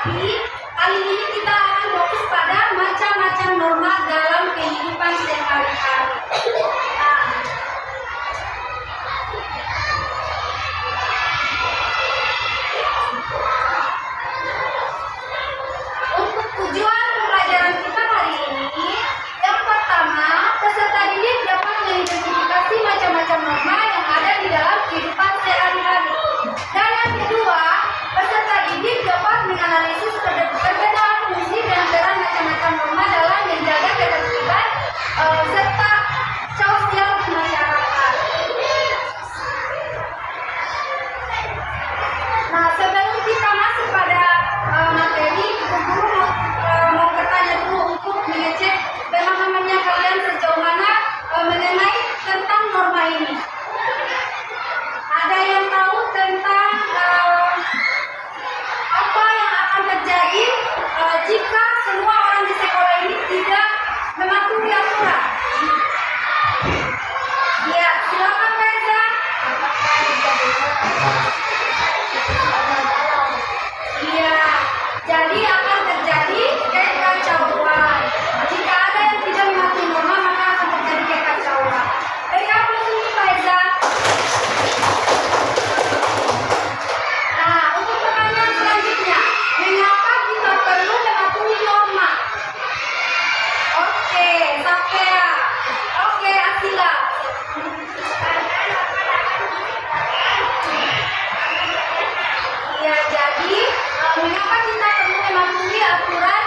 Tapi kali ini kita akan fokus pada macam-macam norma dalam kehidupan sehari-hari. Untuk tujuan pembelajaran kita hari ini, yang pertama, peserta didik dapat mengidentifikasi macam-macam norma yang ada di dalam kehidupan sehari-hari. Dan yang kedua, peserta didik dapat menganalisis perbedaan fungsi dan peran macam-macam norma dalam menjaga ketertiban serta sosial di masyarakat. Nah, sebelum kita masuk pada materi, Ibu Guru mau bertanya dulu untuk mengecek pemahamannya kalian sejauh mana mengenai tentang norma ini. Ada yang tahu tentang apa yang akan terjadi jika semua orang di sekolah ini tidak mematuhi aturan? Ya, silakan Reza. Iya, jadi akan terjadi kekacauan. Jika ada yang tidak mematuhi norma, maka akan terjadi kekacauan. Dari apa sih, Reza? Nah, untuk pertanyaan selanjutnya, mengapa kita perlu mematuhi norma? Oke, Safea. Oke, Asila. Iya, jadi mengapa kita perlu mematuhi aturan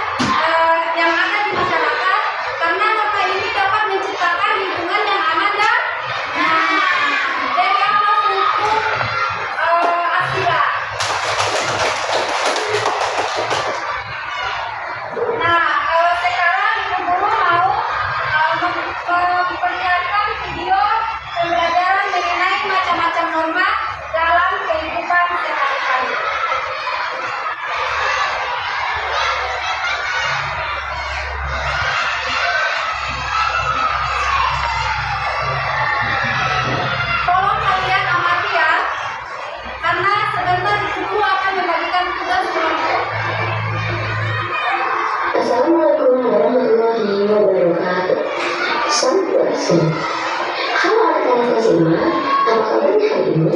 yang ada di masyarakat? Karena norma ini dapat menciptakan lingkungan yang aman dan nyaman. Dari apa untuk Asila? Nah, sekarang Ibu Guru mau memperlihatkan video pembelajaran mengenai macam-macam norma dalam kehidupan sehari-hari. Tolong kalian amati ya, karena sebentar Ibu Guru akan membagikan tugas kelompok. Assalamualaikum warahmatullahi wabarakatuh. Sampurasun. Halo anak-anak SMA, apa kabarnya hari ini?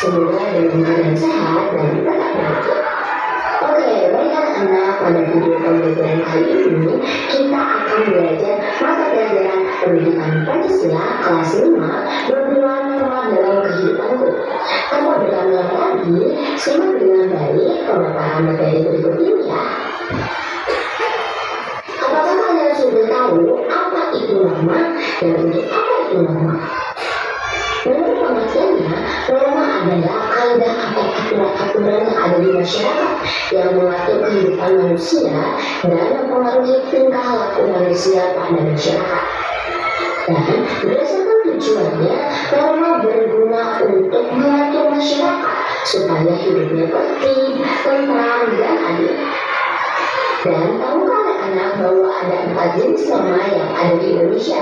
Semoga dalam keadaan sehat dan tetap bahagia. Oke, baik anak-anak, pada video pembelajaran kali ini kita akan belajar mata pelajaran pendidikan Pancasila kelas 5 berjudul norma dalam kehidupanku. Tanpa berlama-lama lagi, simak dengan baik pemaparan materi berikut ini ya. Apakah kalian sudah tahu apa itu norma dan untuk apa itu norma? Menurut pengertiannya, norma adalah kaidah atau aturan-aturan yang ada di masyarakat yang mengatur kehidupan manusia dan mempengaruhi tingkah laku manusia pada masyarakat. Dan berdasarkan tujuannya, norma berguna untuk mengatur masyarakat supaya hidupnya tertib, tentram, dan adil. Dan tahukah anak-anak bahwa ada 4 jenis norma yang ada di Indonesia?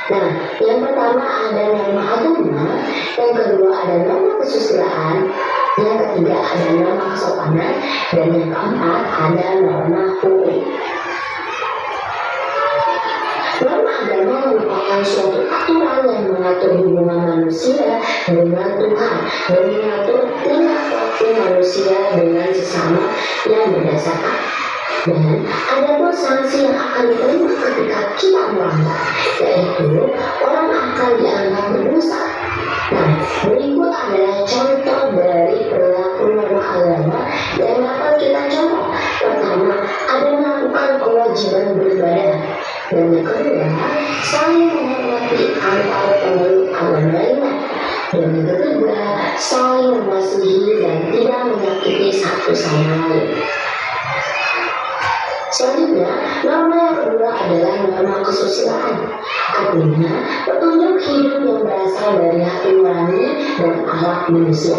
Nah, yang pertama ada norma agama, yang kedua ada norma kesusilaan, yang ketiga ada norma kesopanan, dan yang keempat ada norma hukum. Norma agama merupakan suatu aturan yang mengatur hubungan manusia dengan Tuhan dan mengatur tingkah laku manusia dengan sesama yang berdasarkan. Dan ada pun sanksi yang akan diterima ketika kita melanggar, yaitu orang akan dianggap berdosa. Nah, berikut adalah contoh dari perilaku norma agama yang dapat kita contoh. Pertama, ada melakukan kewajiban beribadah. Dan yang kedua, saling menghormati antar pemeluk agama lainnya. Dan yang ketiga, saling memasuhi dan tidak menyakiti satu sama lain. Selanjutnya, norma yang kedua adalah norma kesusilaan. Artinya, petunjuk hidup yang berasal dari hati nurani dan akhlak manusia.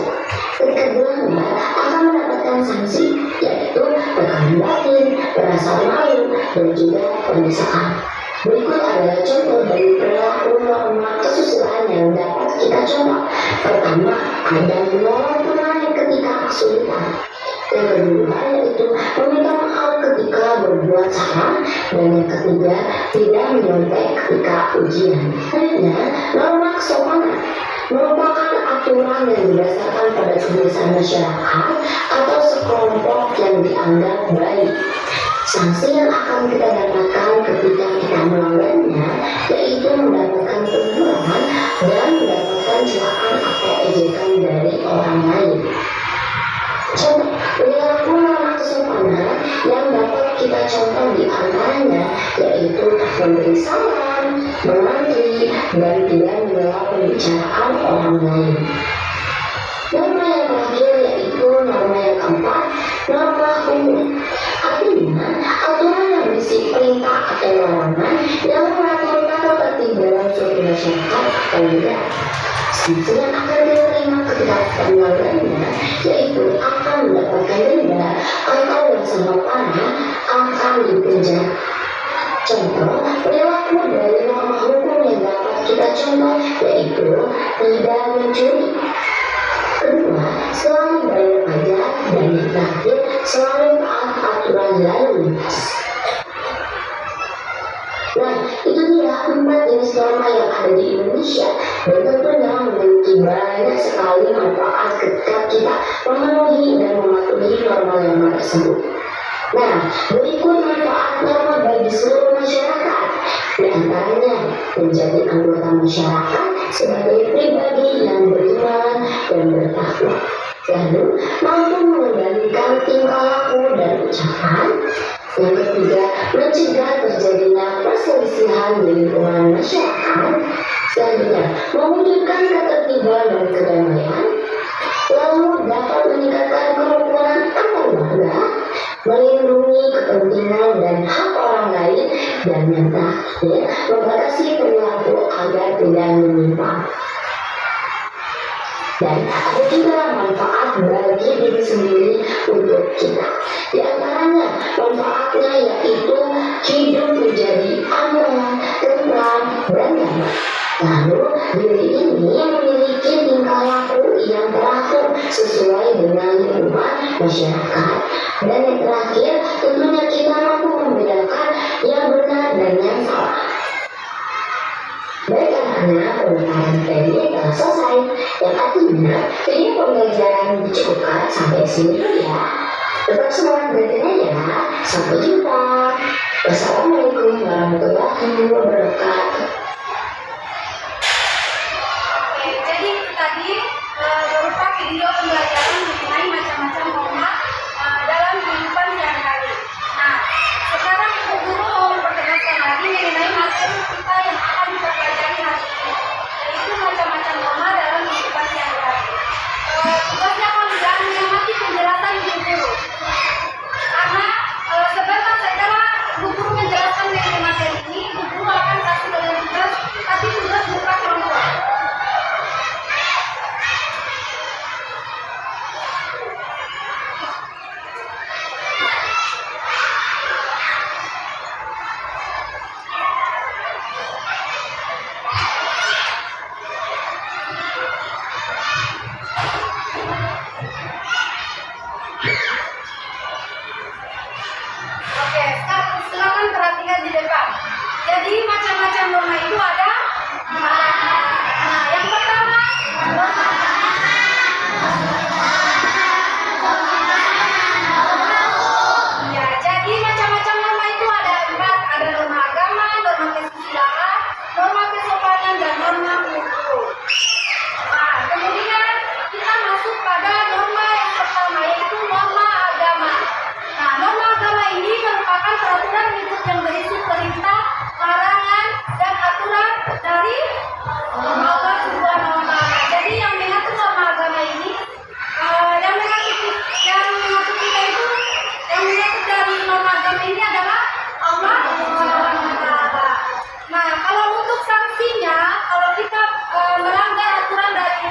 Ketika dilanggar, akan mendapatkan sanksi, yaitu tekanan batin, perasaan malu, dan juga penyiksaan. Berikut adalah contoh dari perilaku norma kesusilaan yang dapat kita contoh. Pertama, ada menolong teman ketika kesulitan. Yang kedua, yaitu meminta salah, dan yang ketiga tidak menyontek ketika ujian. Selanjutnya, norma kesopanan merupakan aturan yang didasarkan pada kebiasaan masyarakat atau sekelompok yang dianggap baik. Sanksi yang akan kita dapatkan ketika kita melanggarnya yaitu mendapatkan teguran dan mendapatkan celaan atau ejekan dari orang lain. Contoh, perilaku norma kesopanan yang dapat kita contoh di antaranya yaitu memberi salam, mengantri, dan tidak menolak pembicaraan orang lain. Norma yang terakhir yaitu norma yang keempat, norma umum. Artinya, aturan yang berisi perintah atau larangan yang mengatur tata tertib dalam suatu masyarakat atau negara. Sanksi yang akan diterima ketika melanggarnya yaitu akan mendapatkan denda atau yang sama parah akan dipenjara. Contoh, perilaku dari norma hukum yang dapat kita contoh yaitu tidak mencuri. Kedua, selalu bayar pajak, dan yang terakhir selalu taat aturan lalu lintas. Nah, itu dia 4 jenis norma yang ada di Indonesia dan tentunya memiliki banyak sekali manfaat ketika kita memenuhi dan mematuhi norma-norma tersebut. Nah, berikut manfaat norma bagi seluruh masyarakat. Di antaranya, menjadi anggota masyarakat sebagai pribadi yang beriman dan bertakwa. Lalu, mampu mengendalikan tingkah laku dan ucapan. Yang ketiga, mencegah terjadinya perselisihan di lingkungan masyarakat. Selanjutnya, mewujudkan ketertiban dan kedamaian. Lalu, dapat meningkatkan kerukunan antar warga, melindungi kepentingan dan hak orang lain, dan yang terakhir, membatasi perilaku agar tidak menyimpang. Dan ada juga manfaat bagi diri sendiri untuk kita. Di antaranya manfaatnya yaitu hidup menjadi aman, tenang, dan damai. Lalu diri ini memiliki tingkah laku yang teratur sesuai dengan lingkungan masyarakat. Dan yang terakhir tentunya kita mampu membedakan yang benar dan yang salah. Baik anak-anak, pembelajaran tadi telah selesai. Yang artinya, video pembelajaran dicukupkan sampai sini dulu ya. Tetap semangat belajarnya ya. Sampai jumpa. Wassalamualaikum warahmatullahi wabarakatuh. Oke, jadi itu tadi berupa video pembelajaran mengenai macam-macam norma dalam kehidupan sehari-hari. Nah, sekarang Ibu Guru mau memperkenalkan lagi mengenai materi kita yang akan kita pelajari hari ini, yaitu macam-macam norma dalam kehidupan sehari-hari. Tugasnya akan mengamati penjelasan Ibu Guru. Karena sebentar setelah Ibu Guru menjelaskan mengenai materi ini, Ibu Guru akan kasih kalian tugas, tapi tugas bukan kelompok. Oke, silakan perhatikan di depan. Jadi macam-macam norma itu ada 4. Nah, yang pertama ya, jadi macam-macam norma itu ada 4. Ada norma agama, norma kesusilaan, norma kesopanan, dan norma hukum. Nah, kemudian kita masuk pada norma yang pertama yaitu norma agama. Nah, norma agama ini merupakan peraturan hidup yang berisi perintah, larangan, dan aturan dari Allah Subhanahu wa Ta'ala. Jadi yang mengatur norma agama ini, yang mengatur kita itu, yang mengatur dari norma agama ini adalah Allah Subhanahu wa Ta'ala. Nah, kalau untuk sanksinya, kalau kita melanggar aturan dari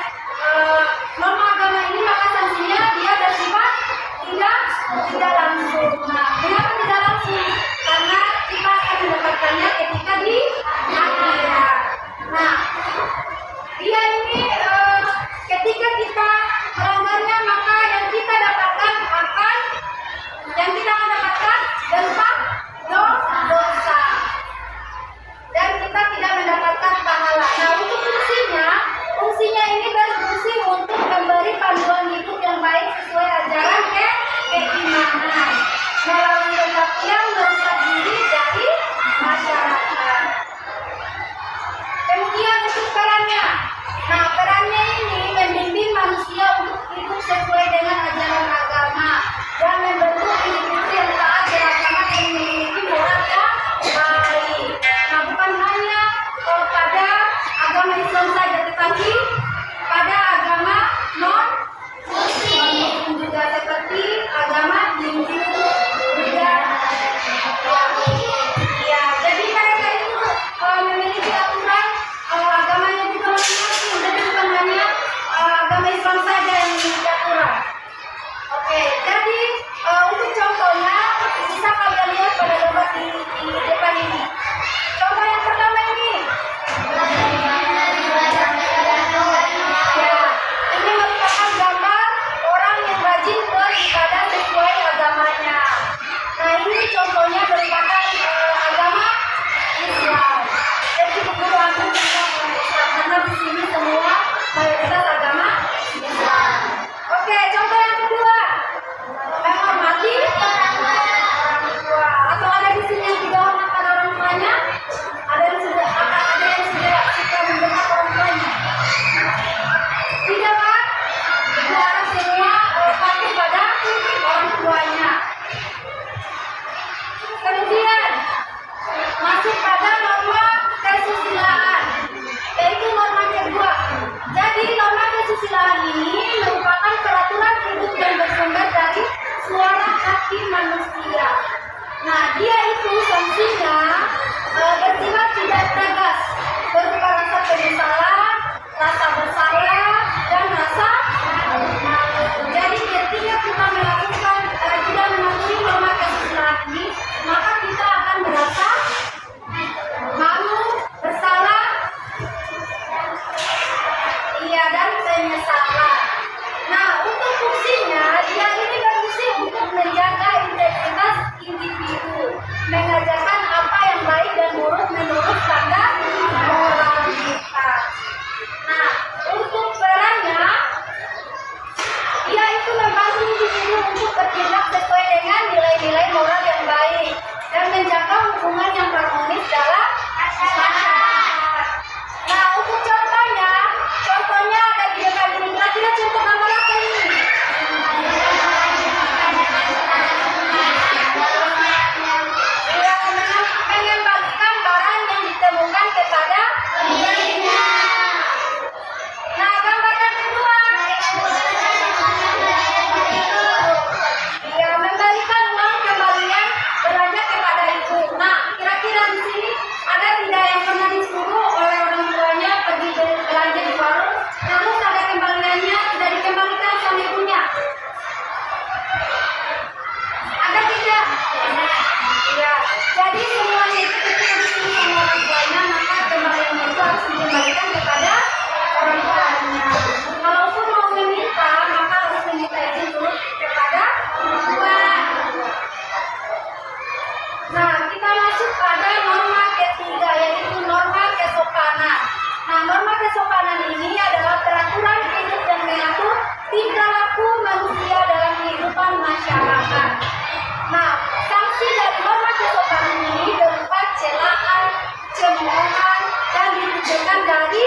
norma agama ini, maka sanksinya dia bersifat tidak langsung. Nah, kenapa tidak langsung? Karena kita akan mendapatkannya ketika di akhirat. Nah, dia ini ketika kita melanggarnya, maka yang kita akan dapatkan dampak contohnya merupakan agama Islam. Jadi guru aku juga agama Islam karena di sini semua mayoritas agama Islam. Oke, contoh yang kedua, menghormati orang tua. Atau ada di sini yang tidak hormat pada orang tuanya? Ada yang sudah suka mendengar orang tuanya? Tidak kan? Kita harus semua patuh pada orang tuanya. Kemudian masuk pada norma kesusilaan, yaitu norma kedua. Jadi norma kesusilaan ini merupakan peraturan hidup yang bersumber dari suara hati manusia. Nah, dia itu sanksinya bersifat tidak tegas, berupa rasa penyesalan, rasa bersalah, dan rasa malu. Jadi ketika kita melakukan tidak mematuhi norma kesusilaan ini, maka kita akan merasa malu, bersalah, dan penyesalan. Nah, untuk fungsinya, dia ini berfungsi untuk menjaga integritas individu, mengajarkan apa yang baik dan buruk menurut standar moral kita. Nah, untuk perannya, dia itu membantu individu untuk bertindak sesuai dengan nilai-nilai moral yang baik dan menjaga hubungan yang harmonis dalam masyarakat. Nah, untuk contohnya ada di depan ini. Kira-kira contoh gambar apa ini? Mengembalikan barang yang ditemukan kepada pemiliknya. Nah, gambar yang kedua. Iya, membalikan uang kembalian belanja kepada ibu. Nah, kira-kira di sini ada tidak yang pernah disuruh oleh orang tuanya pergi belanja di warung, namun ada kembaliannya tidak dikembalikan sama ibunya? Ada tidak? Ya, jadi semuanya itu ketika disuruh sama orang tuanya, maka kembaliannya itu harus dikembalikan kepada orang tuanya. Kalaupun mau meminta, maka harus meminta izin dulu kepada orang tua. Nah, kita masuk pada norma ketiga, yaitu norma kesopanan. Nah, norma kesopanan ini adalah peraturan hidup yang mengatur tingkah laku manusia dalam kehidupan masyarakat. Nah, sanksi dari norma kesopanan ini berupa celaan, cemoohan, dan ditujukan dari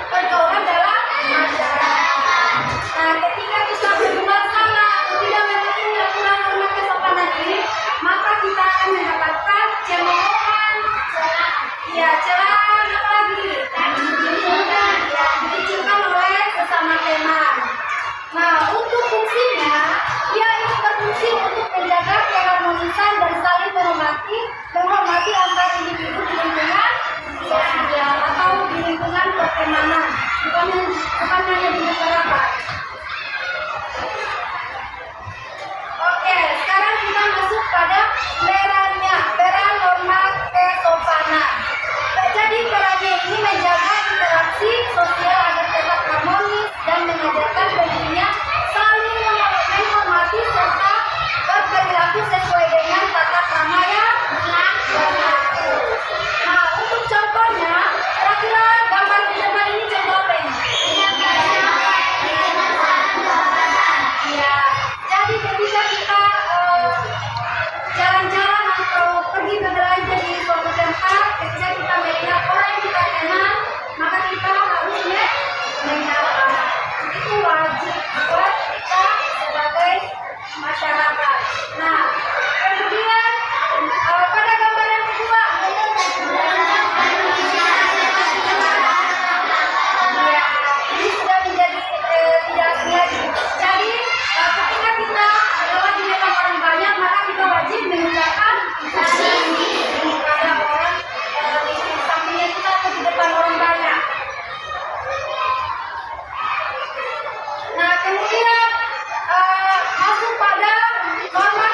pergaulan dalam masyarakat. Nah, ketika kita berbuat salah atau tidak mematuhi aturan norma kesopanan ini, maka kita akan mendapatkan cemoohan, celaan, apa lagi? Dikucilkan oleh sesama teman. Nah, untuk fungsinya, dia itu berfungsi untuk menjaga keharmonisan dan saling menghormati antar individu di lingkungan sosial atau di lingkungan pertemanan, bukan hanya di masyarakat. Oke, sekarang kita masuk pada peran norma kesopanan. Jadi perannya ini menjaga interaksi sosial agar tetap harmonis dan mengajarkan dirinya saling menghormati serta berperilaku sesuai dengan tata krama yang berlaku. Nah, untuk contohnya, kira-kira gambar di depan ini contoh apa ini? Ya, jadi ketika kita jalan-jalan atau pergi berbelanja di suatu tempat, ketika kita melihat orang yang kita kenal, maka kita harusnya menyapa. Itu wajib buat kita sebagai masyarakat. Nah, kemudian pada gambar yang kedua, ya, ini sudah menjadi tidak asing lagi. Jadi ketika kita lewat di depan orang banyak, maka kita wajib mengucapkan salam kepada orang di sampingnya kita atau di depan orang banyak. Nah, kemudian masuk pada norma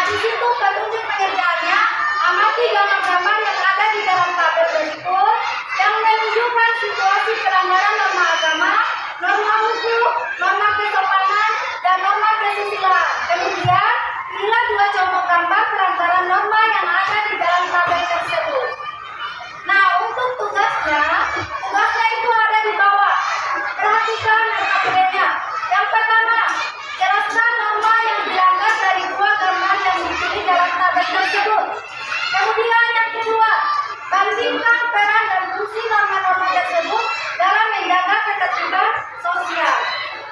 di situ petunjuk pengerjaannya, amati gambar-gambar yang ada di dalam tabel berikut yang menunjukkan situasi pelanggaran norma agama, norma hukum, norma kesopanan, dan norma kesusilaan. Kemudian, pilihlah 2 contoh gambar pelanggaran norma yang ada di dalam tabel tersebut. Nah, untuk tugasnya itu ada di bawah. Perhatikan RKPD-nya. Yang pertama, jelaskan norma yang dilanggar dari 2 gambar yang dipilih dalam tabel tersebut. Kemudian yang kedua, bandingkan peran dan fungsi norma-norma tersebut dalam menjaga ketertiban sosial.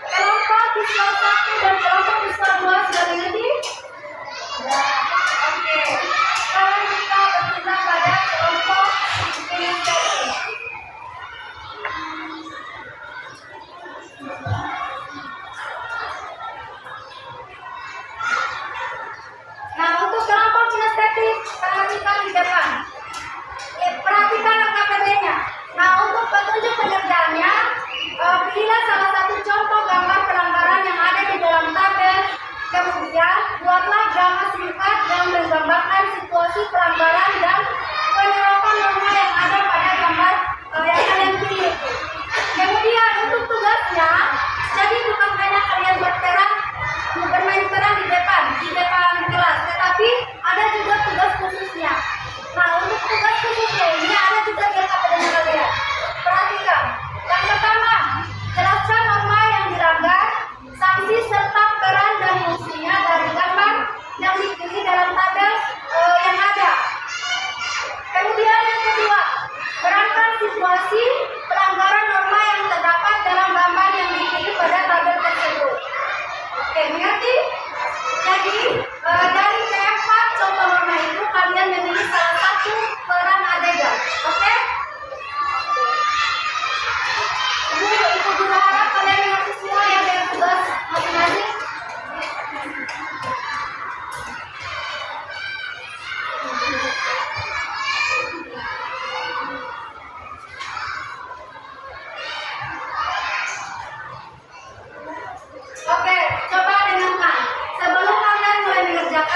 Kelompok visual 1 dan kelompok visual 2 sudah mengerti? Ya, oke. Sekarang kita berpindah pada kelompok inisiatif. Nah, untuk kelompok kinestetik, perhatikan di depan. Perhatikan RKPD-nya. Nah, untuk petunjuk pengerjaannya, pilihlah salah satu contoh gambar pelanggaran yang ada di dalam tabel. Kemudian, buatlah drama singkat yang menggambarkan situasi pelanggaran dan penerapan norma yang ada pada gambar yang kalian pilih. Kemudian, untuk tugasnya, jadi bukan hanya kalian bermain peran di depan kelas, tetapi ada juga tugas khususnya. Nah, untuk tugas khususnya ini ada juga di RKPD kalian. Perhatikan. Yang pertama, jelaskan norma yang dilanggar, sanksi serta peran dan fungsinya dari gambar yang dipilih dalam tabel yang ada. Kemudian yang kedua, berangkat situasi pelanggaran norma yang terdapat dalam gambar yang dipilih pada tabel tersebut. Oke, mengerti? Jadi, dari keempat contoh norma itu kalian memilih salah satu peran adegan. Oke? Ibu guru harap kalian mengerti semua yang dari tugas masing-masing. Oke, coba dengarkan. Sebelum kalian mulai mengerjakan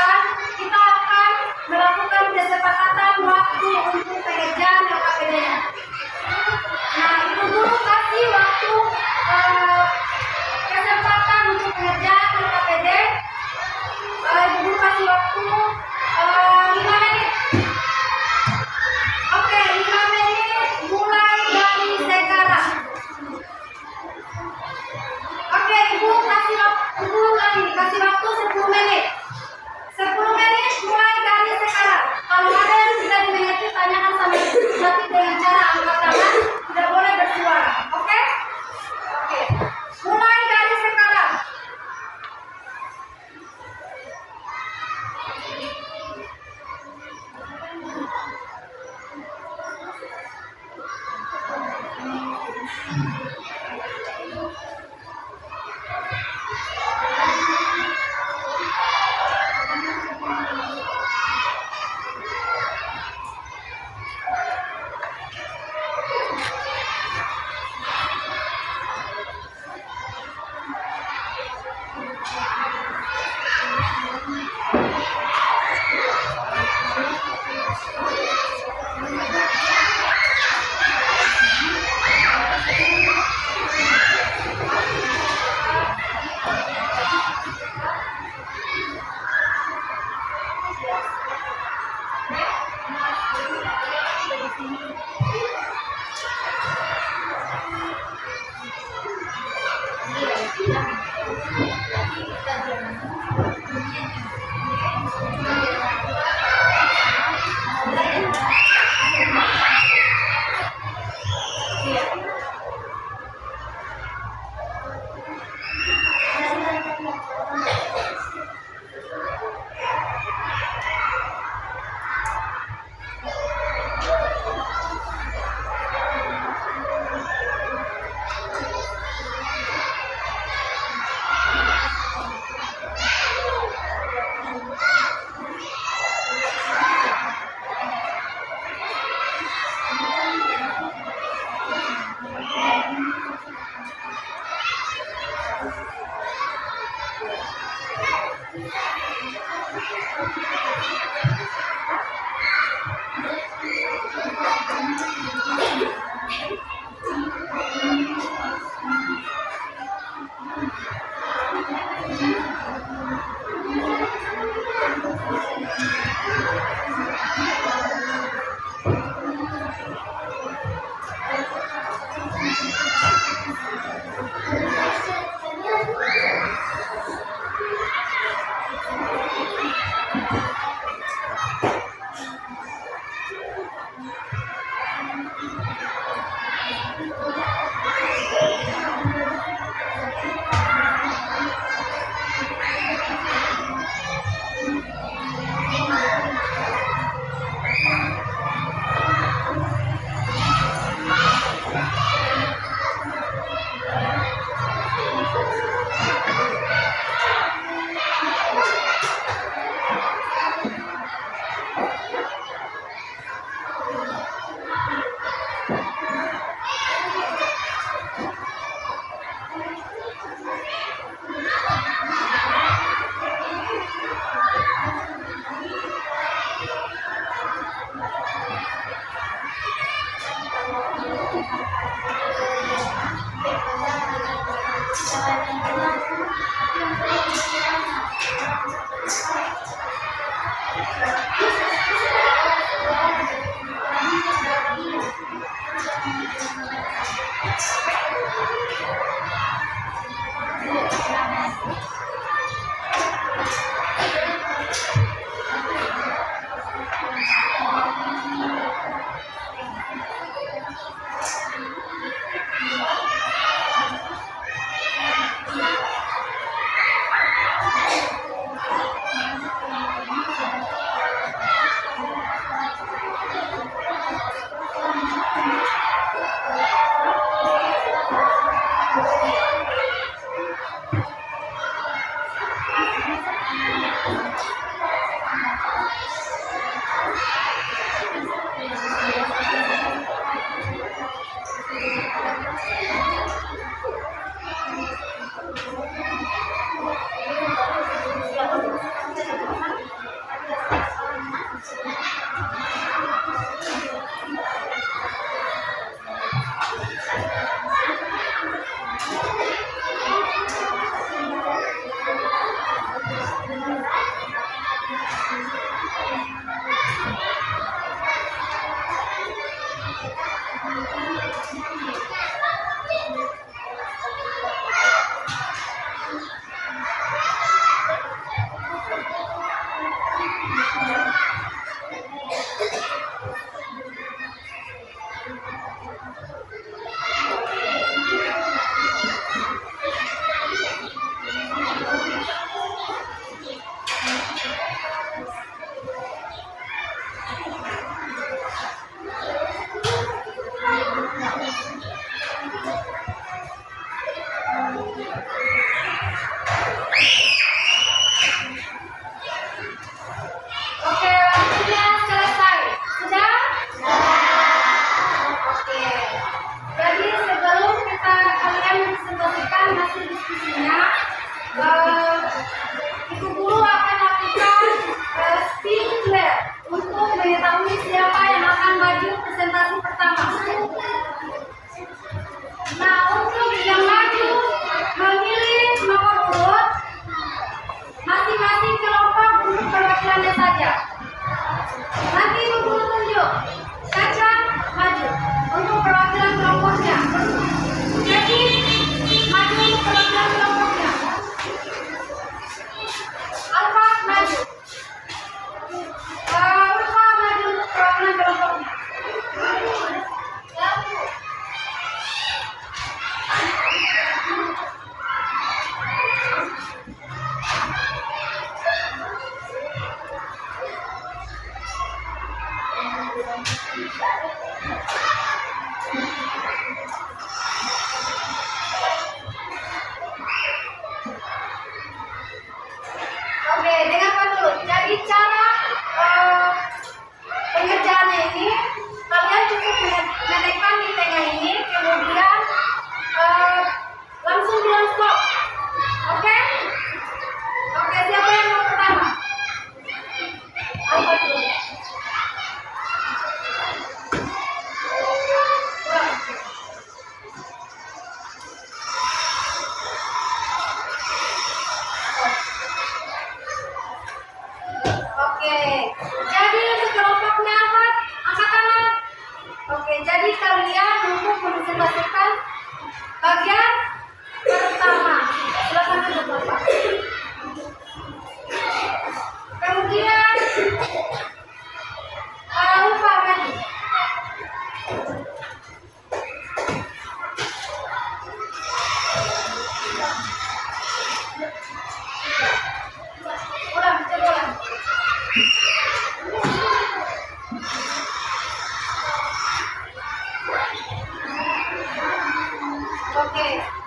Oke, waktunya selesai. Sudah? Oke. Jadi sebelum kalian presentasikan hasil diskusinya, Ibu guru akan lakukan speech lab untuk mengetahui siapa yang akan maju presentasi pertama. Nah, untuk yang maju memilih nomor urut masing-masing kelompok untuk perwakilannya saja. Nanti Ibu guru tunjuk. Caca maju untuk perwakilan kelompoknya. Jadi maju untuk perwakilan kelompoknya. Alfa maju. Alfa maju untuk perwakilan kelompoknya. Oke, dengarkan dulu. Jadi cara pengerjaannya ini, kalian cukup menekan di tengah ini, kemudian langsung bilang stop. Oke? Oke, siapa yang mau pertama? jadi untuk kelompoknya apa? Angkat tangan. Oke, jadi kalian untuk menginspirasikan bagian pertama. Silakan duduk Bapak. Kemudian lupa lagi. Ulang, coba ulang. Oke.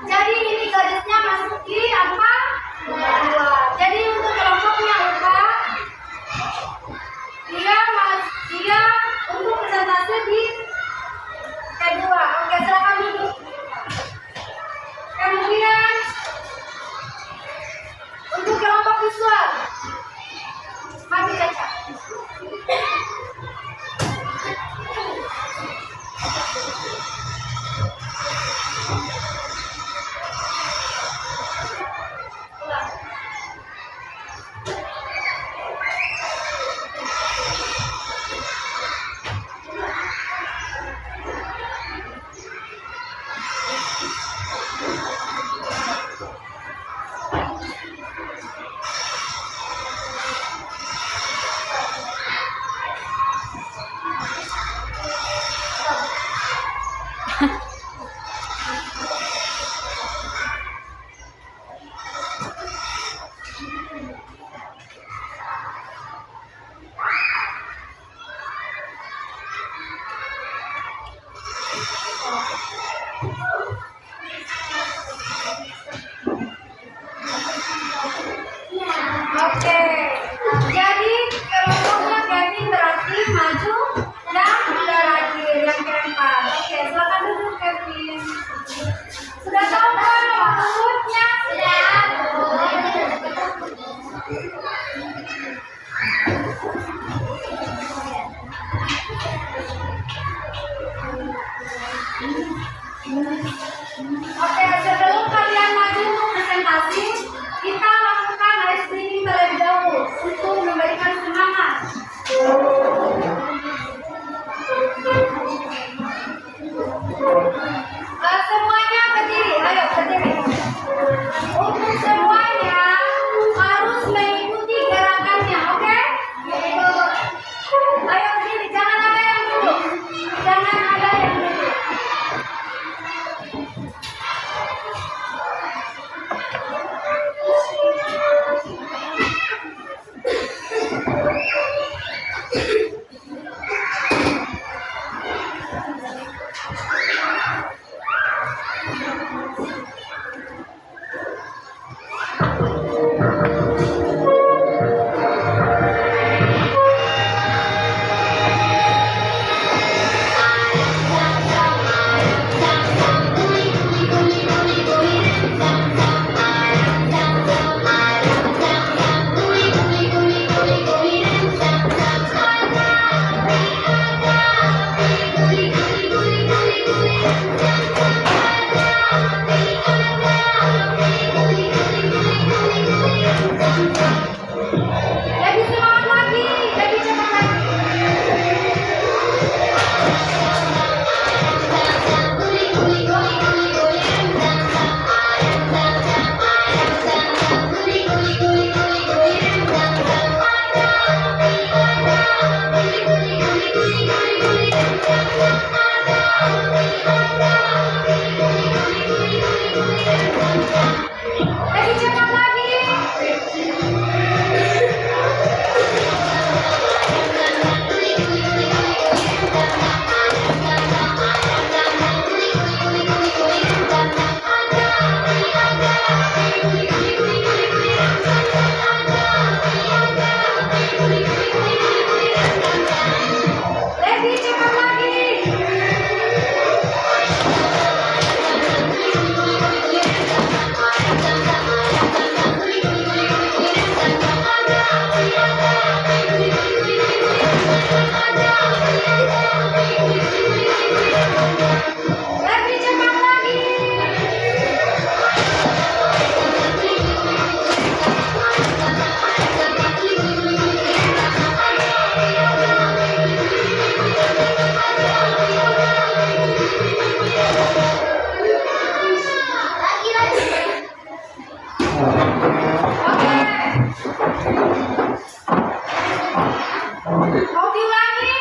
Mau diulangi?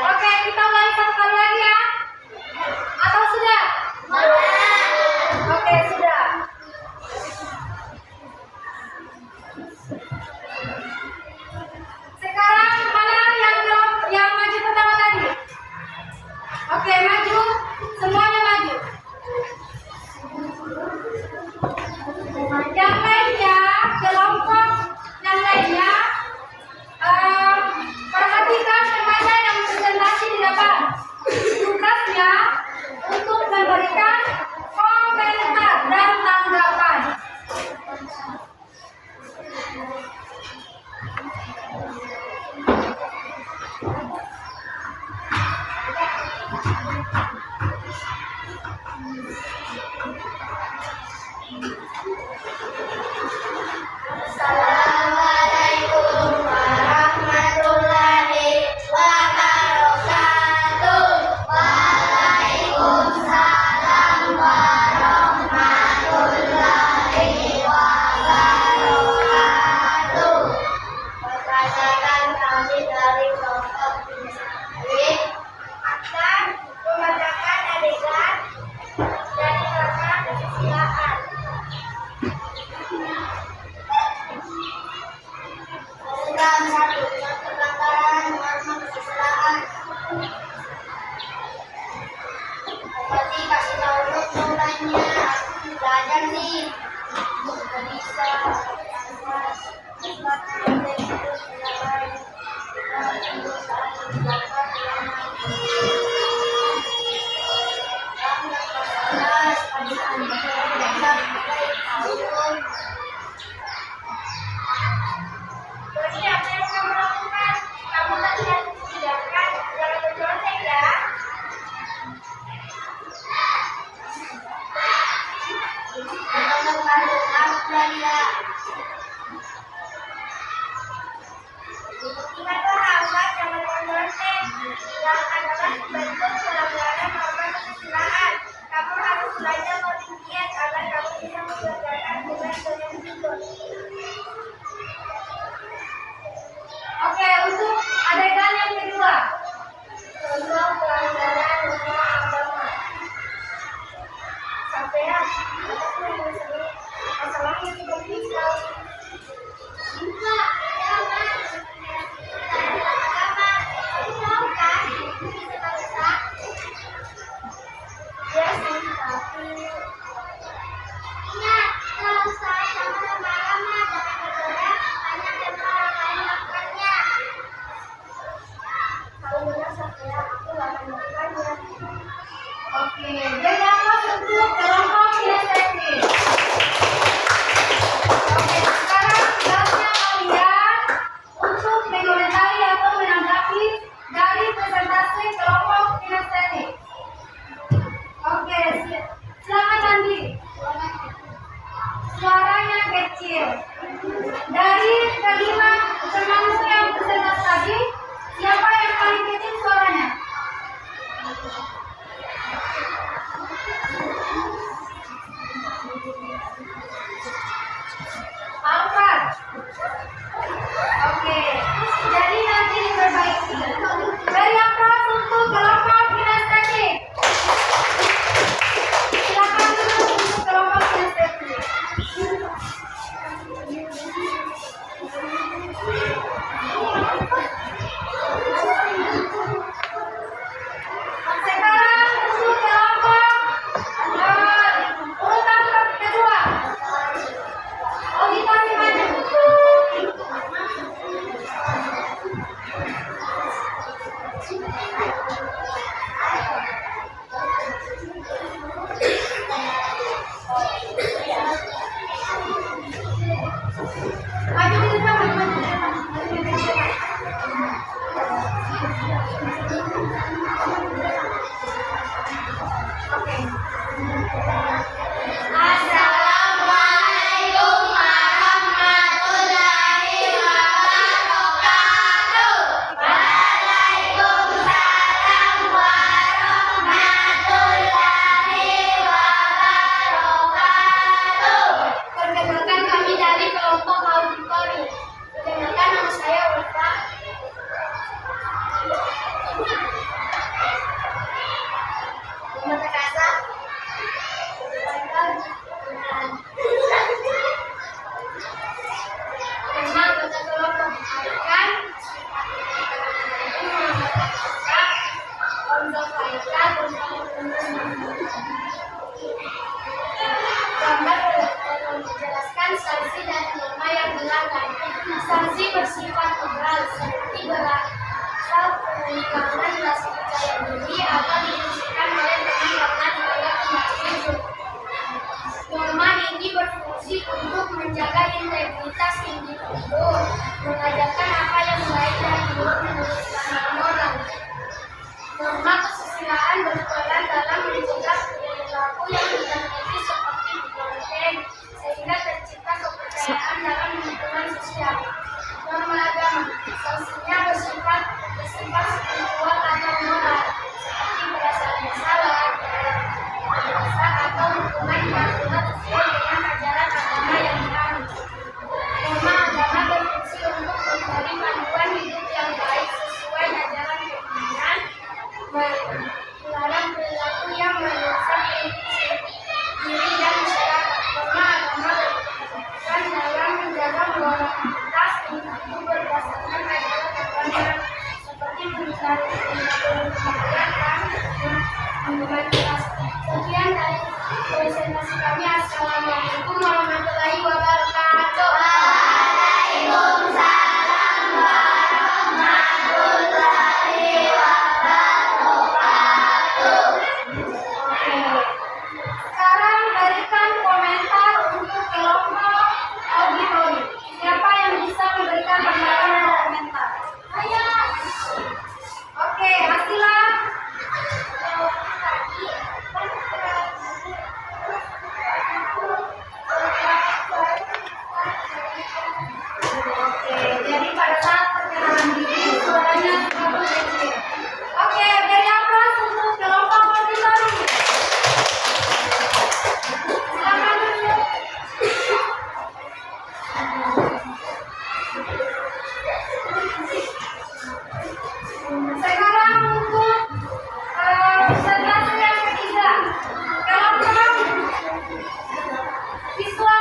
Oke, kita ulangi satu kali lagi ya. Atau sudah? Oke, sudah. Sekarang mana yang maju pertama tadi? Oke, maju. Semuanya maju. Yang lainnya, kelompok yang lainnya, perhatikan remaja yang presentasi di depan. Tugasnya untuk memberikan komentar dan tanggapan. Assalamualaikum warahmatullahi wabarakatuh. Waalaikumsalam warahmatullahi wabarakatuh. Perkenalkan kami dari kelompok Bismillah akan membacakan adegan dari drama kesusilaan. Adegan 1, pelanggaran norma kesusilaan. Seperti kasih tahu mulainya belajar nih. Bisa Jadi apa yang kamu lakukan? Kamu latihan tindakan, jangan bercontek ya. Jangan kandungan belanja. Ingat sahabat, jangan bercontek. Yang adalah bentuk pelanggaran norma kesusilaan. Kamu harus belajar coding diet agar kamu bisa mengerjakan tugas dengan jujur. Oke, untuk adegan yang kedua. Contoh pelanggaran norma agama. Sampean, aku mau sendiri masalahnya seperti Islam. Enggak, jangan. Agama, kamu tahu kan? Bisa bangsa. Ya sih, tapi ingat, kalau saya sama norma agama jangan berbeda, hanya karena orang lain melakukannya. Kalau benar saya, aku gak akan melakukannya. Oke, beri aplaus untuk kelompok kinestetik. Oke, sekarang tugasnya kalian untuk mengomentari atau menanggapi dari presentasi kelompok kinestetik. Oke, silakan Andi. Suaranya kecil. Dari kelima temanmu yang presentasi tadi, siapa yang paling kecil suaranya? Alfred. Oke, jadi nanti diperbaiki. Beri aplaus untuk kelompok kinestetik. Silakan duduk untuk kelompok kinestetik. Sekarang untuk kelompok urutan kedua. Auditasi maju. Maju di depan, maju di depan. Sanksi bersifat moral seperti berasal pengulangan rasa percaya diri atau difungsikan oleh teman karena dianggap tidak jujur. Norma ini berfungsi untuk menjaga integritas individu, mengajarkan apa yang baik dan buruk menurut standar moral. Norma kesusilaan berperan dalam mencegah perilaku yang tidak etis seperti berboncengan, sehingga tercipta kepercayaan dalam lingkungan sosial. Norma agama, sanksinya bersifat spiritual atau moral, seperti merasa bersalah, dosa atau hukuman yang dibuat sesuai dengan ajaran agama yang dianut. Norma agama berfungsi untuk memberi panduan hidup yang baik sesuai ajaran keimanan, melarang perilaku yang merusak diri dan masyarakat. Norma agama berperan dalam menjaga moralitas individu berdasarkan ajaran agama seperti menghindari kemaksiatan dan memanfaatkan. Sekian dari presentasi kami. Assalamualaikum warahmatullahi wabarakatuh. Waalaikumsalam warahmatullahi wabarakatuh. Oke. Sekarang berikan komentar untuk kelompok auditori. Siapa yang bisa memberikan tanggapan dan komentar? Ayo. Oke, Asila. Oke, jadi pada saat perkenalan diri suaranya selalu kecil. Oke, beri aplaus untuk kelompok auditori. Silakan duduk. Sekarang untuk presentasi yang ketiga, kelompok visual 1.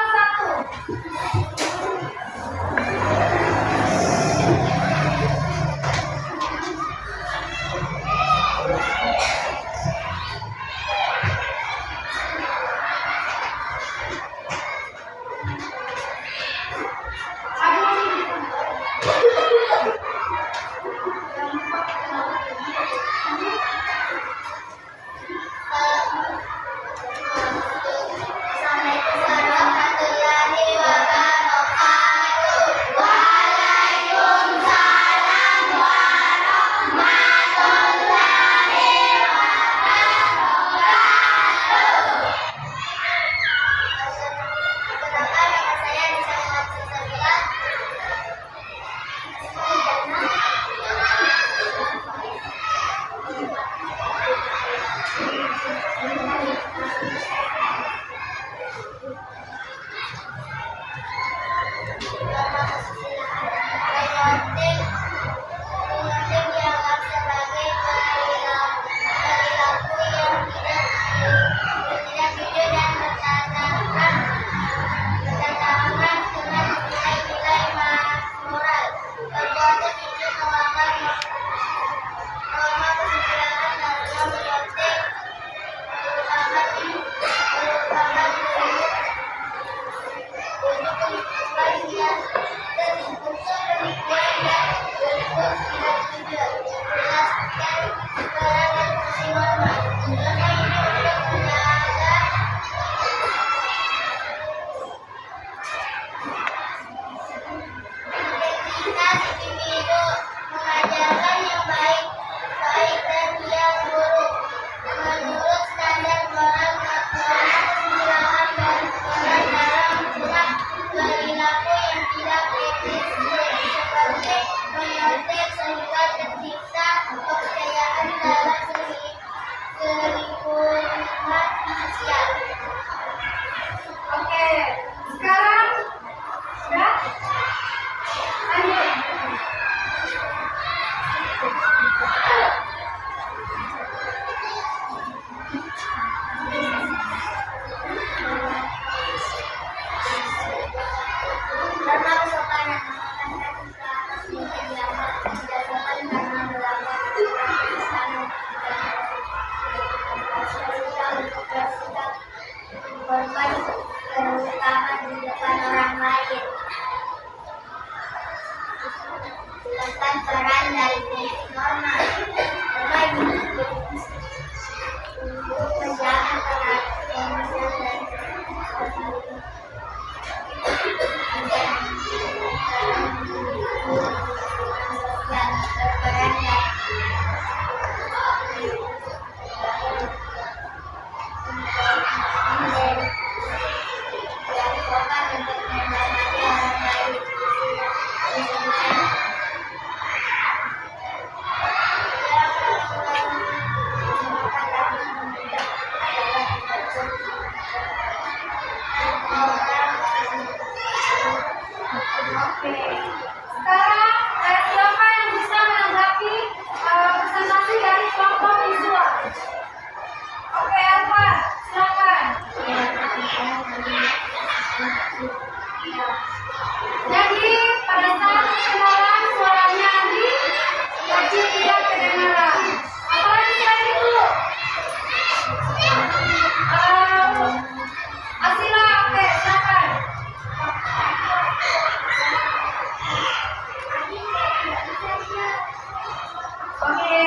menjalankan peran dari fungsi normal berbagi untuk menjaga peran emosional dan berperan dilakukan untuk menyelamatkan orang lain. Sekarang siapa yang bisa menanggapi presentasi dari kelompok visual? Oke, Alfa, silakan. Jadi pada saat kenalan suaranya Andi, Haji tidak kedengaran. Apalagi selain itu? Asila, oke, silakan. Oke,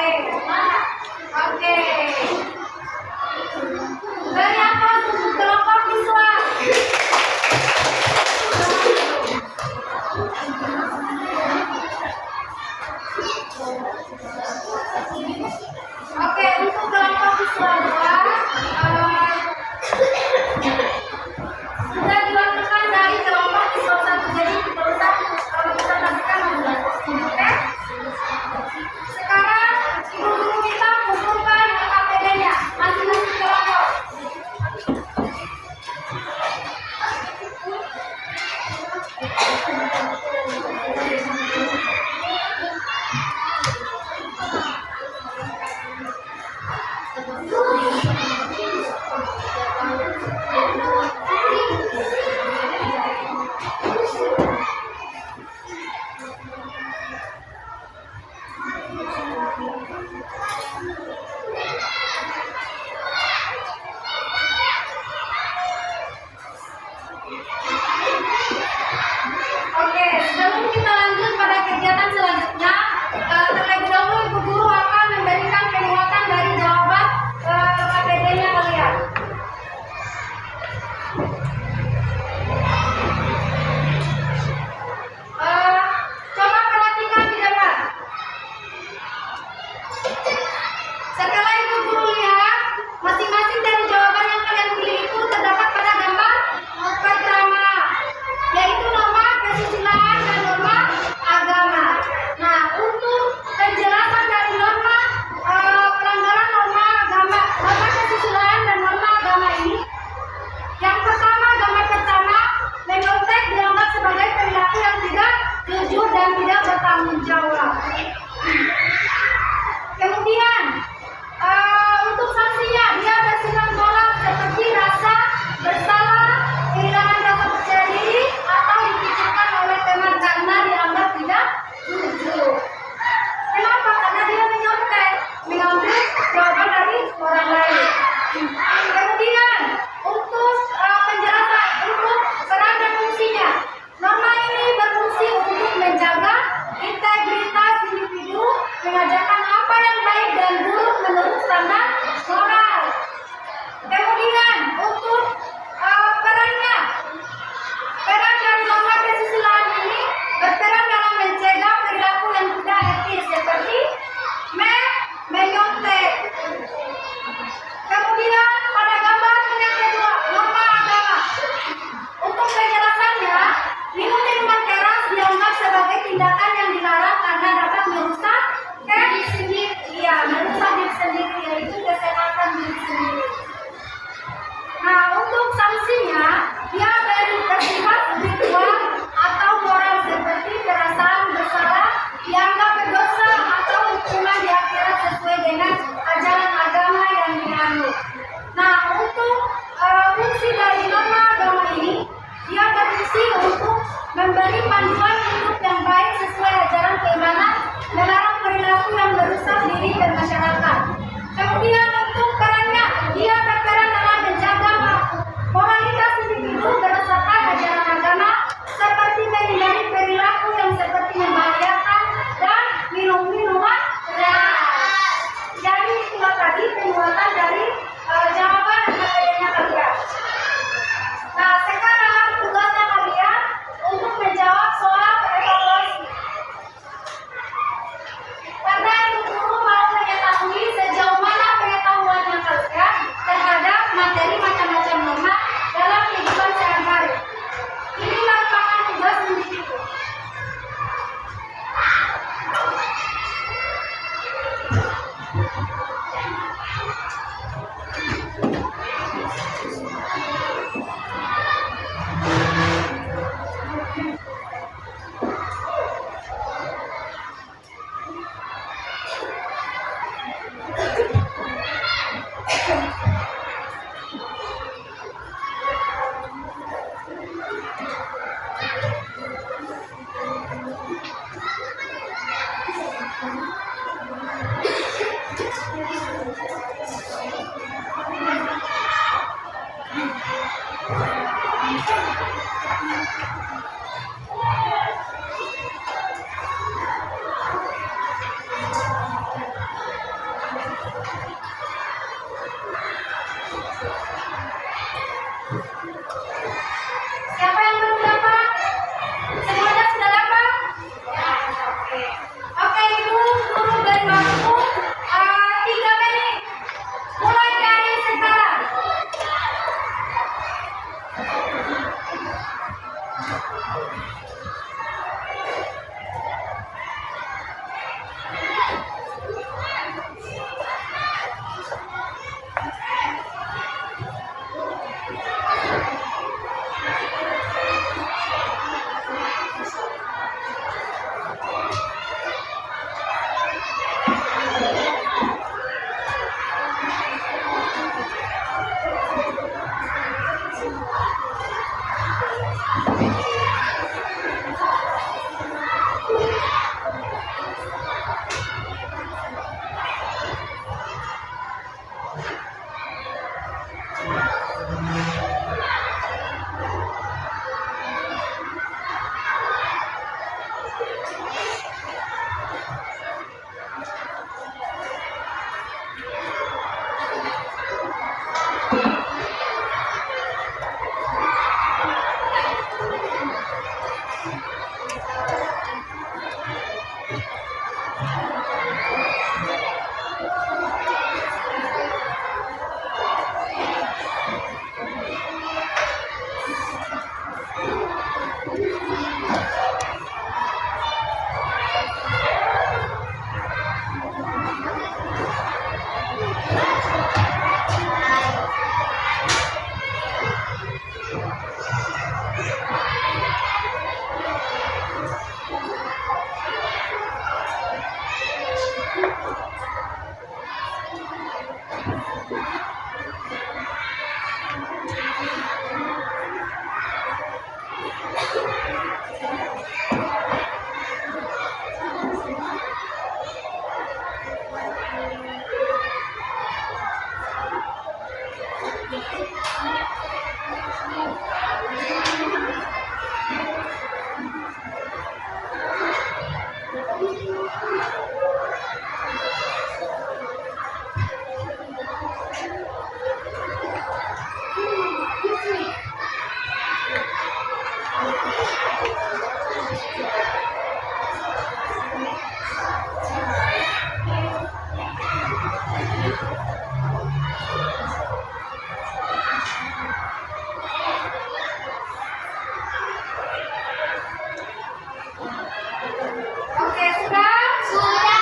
Oke, sudah? Sudah.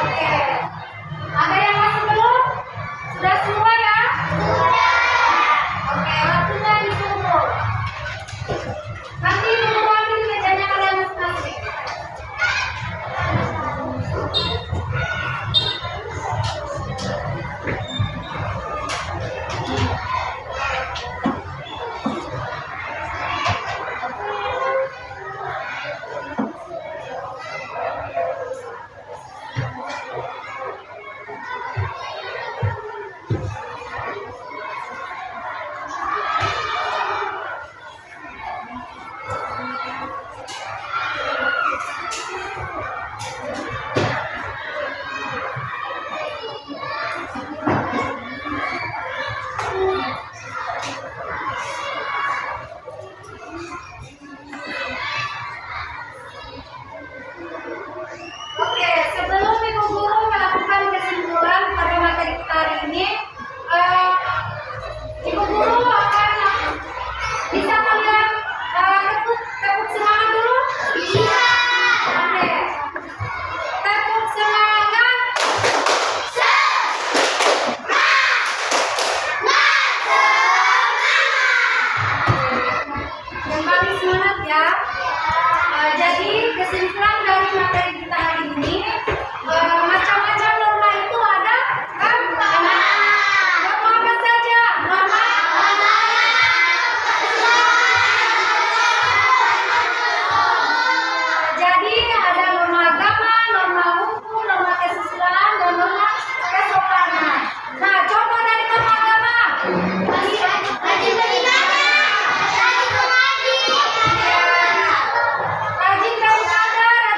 Oke. Ada yang masih belum? Sudah semua ya? Oke, waktunya ditutup. Nanti tunggu lagi mejanya kalian masing-masing. Oke, sebelum Ibu Guru melakukan kesimpulan pada materi kita hari ini, Ibu Guru akan bisa kalian tepuk semangat dulu? Iya. Oke, tepuk semangat. Yang paling semangat ya. Jadi kesimpulan dari materi kita hari ini, macam-macam norma itu ada kan? Norma apa saja? Norma jadi ada norma agama, norma hukum, norma kesusilaan, dan norma kesopanan. Nah, contoh dari norma agama. Rajin beribadah, rajin mengaji. Rajin beribadah,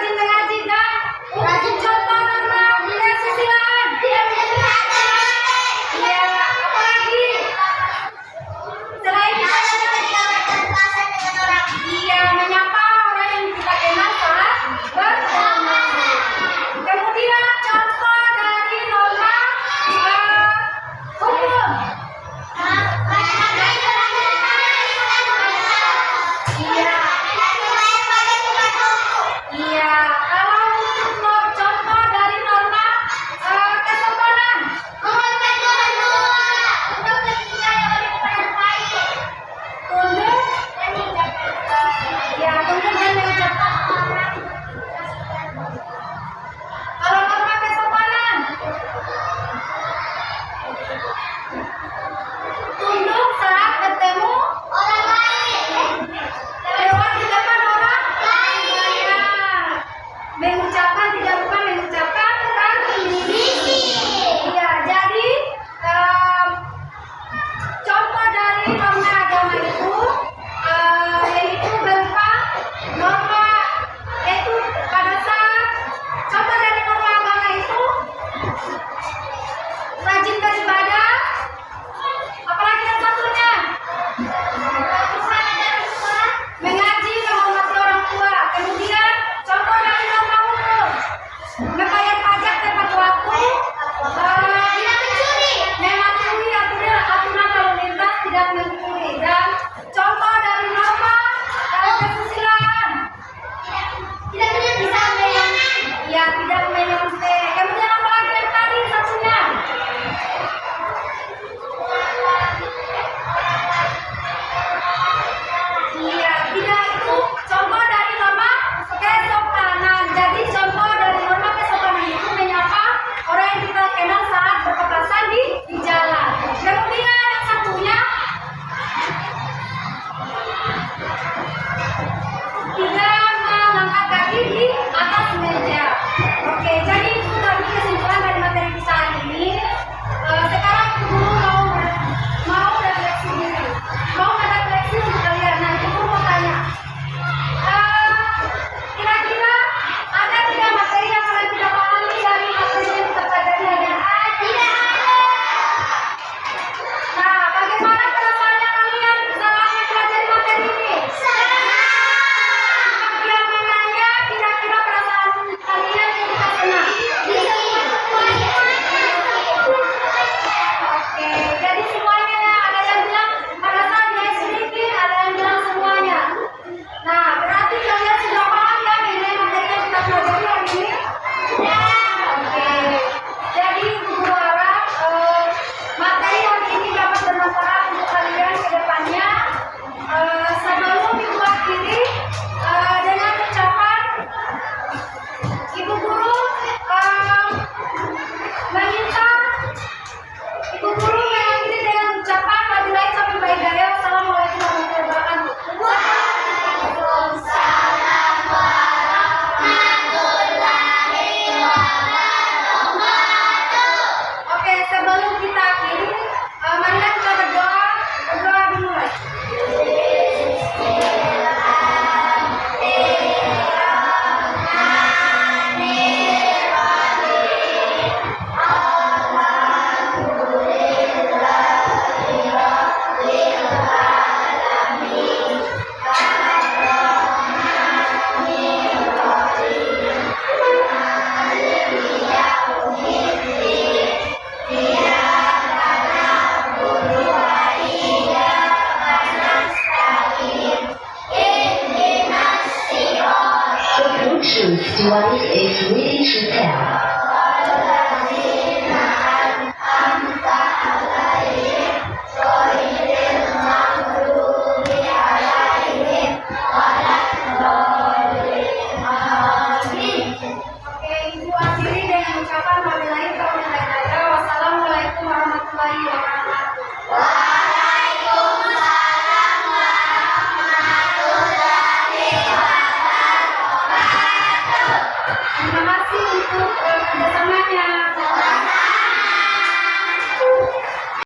Please, what is a reading to tell? Oke, Ibu akhiri dengan ucapan wabillahi taufiq wal hidayah. Wassalamualaikum warahmatullahi wabarakatuh.